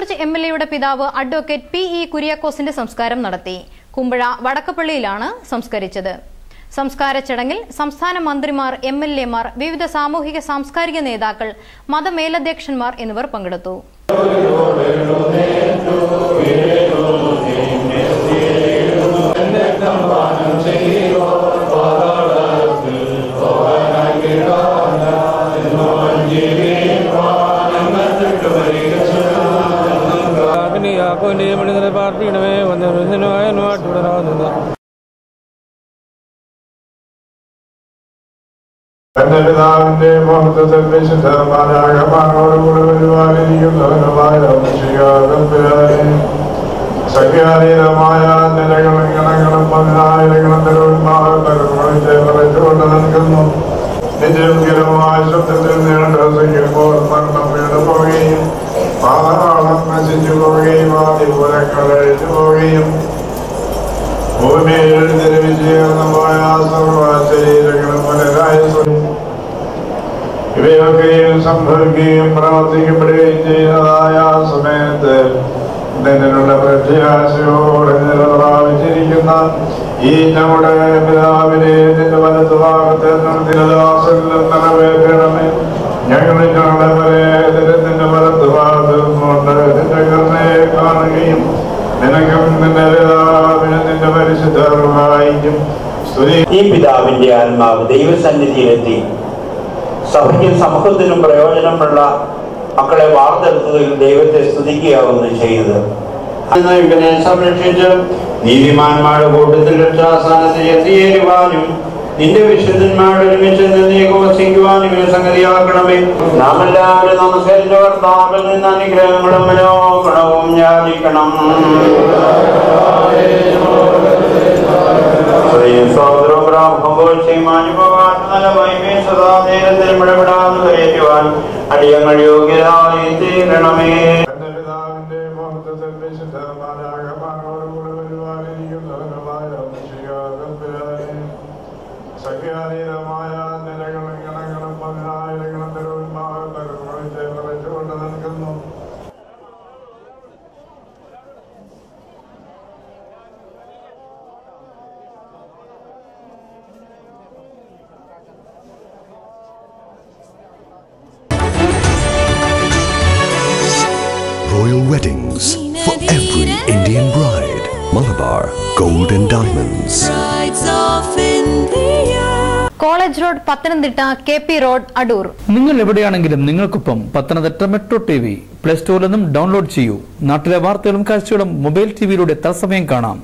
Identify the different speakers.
Speaker 1: George എംഎൽഎയുടെ പിതാവ് advocate P E. കുര്യാക്കോസിന്റെ സംസ്കാരം നടത്തി. കുമ്പഴ വടക്കപ്പള്ളിയിലാണ് സംസ്കരിച്ചത്. സംസ്കാര ചടങ്ങിൽ സംസ്ഥാന മന്ത്രിമാർ, എംഎൽഎമാർ, വിവിധ സാമൂഹിക സാംസ്കാരിക നേതാക്കൾ, മതമേലധ്യക്ഷന്മാർ എന്നിവർ പങ്കെടുത്തു.
Speaker 2: എന്റെ പിതാവിന്റെ മുഖത്തിൽ വിശുദ്ധമാനോടുകൂടി പരിപാലിക്കുന്നവനുമായ സഖ്യാതീതമായ നിലകളും ഗണങ്ങളും പതിനായിരങ്ങളും തെരുവുകൊണ്ട് നിൽക്കുന്നു. നിജമായ ശബ്ദത്തിൽ നീണ്ടപ്പോൾ മരണം വീണു പോവുകയും പാതാളം നശിച്ചു പോവുകയും ആദിപുരങ്ങൾ എഴുതു പോവുകയും ഭൂമിയിൽ വിജീർണമായ സർവ ശരീരങ്ങളും പുനരായ ഇവയൊക്കെയും സംഭവിക്കുകയും പ്രവർത്തിക്കപ്പെടുകയും ചെയ്യുന്നതായ സമയത്ത് നിന്നിലുള്ള പ്രത്യാശയോടെ നിലപ്രാപിച്ചിരിക്കുന്ന ഈ നമ്മുടെ പിതാവിനെ നിന്റെ വലതുഭാഗത്തെ നിർദ്ദിനദാസനിലും നിറവേറ്റണമേ. ഞങ്ങളുടെ നിന്റെ വലതുഭാഗത്ത് കൊണ്ട് നിന്റെ കരുണയെ കാണുകയും നിനക്കും നിന്റെ പിതാവിനും നിന്റെ പരിശുദ്ധർക്കും
Speaker 3: ഈ പിതാവിന്റെ ആത്മാവ് ദൈവസന്നിധിയിലെത്തി സഭയ്ക്കും സമൂഹത്തിനും പ്രയോജനമുള്ള മക്കളെ വാർത്തെടുത്തതിൽ ദൈവത്തെ സ്തുതിക്കുകയാവുന്നു ചെയ്തത്. ഇവനെ സംരക്ഷിച്ച് നീതിമാന്മാരുടെ കൂട്ടത്തിൽ രക്ഷാസ്ഥാനത്തിൽ എത്തിയേരുവാനും നിന്റെ വിശുദ്ധന്മാരുടെ ഒരുമിച്ച് നീക്ക് വസിക്കുവാനും ഇവനെ സംഗതിയാക്കണമേ. നാം എല്ലാവരും നമസ്കരിച്ച കർത്താവിൽ നിന്ന് അനുഗ്രഹങ്ങളും മനോഗുണവും യാചിക്കണം. അടിയങ്ങൾ യോഗ്യരായി തീരണമേ.
Speaker 2: സഖ്യാതീതമായ നിലകളും ഗണങ്ങളും പതിനായിരങ്ങളും തെരുവുകൊണ്ട് നിൽക്കുന്നു.
Speaker 4: Royal weddings for every Indian bride. Malabar Gold and Diamonds.
Speaker 1: College road, Pathanamthitta, KP road, Adoor.
Speaker 5: നിങ്ങൾ എവിടെയാണെങ്കിലും നിങ്ങൾക്കൊപ്പം പത്തനംതിട്ട മെട്രോ TV പ്ലേ സ്റ്റോറിൽ നിന്നും ഡൗൺലോഡ് ചെയ്യൂ. നാട്ടിലെ വാർത്തകളും കാഴ്ചകളും മൊബൈൽ ടിവിയിലൂടെ തത്സമയം കാണാം.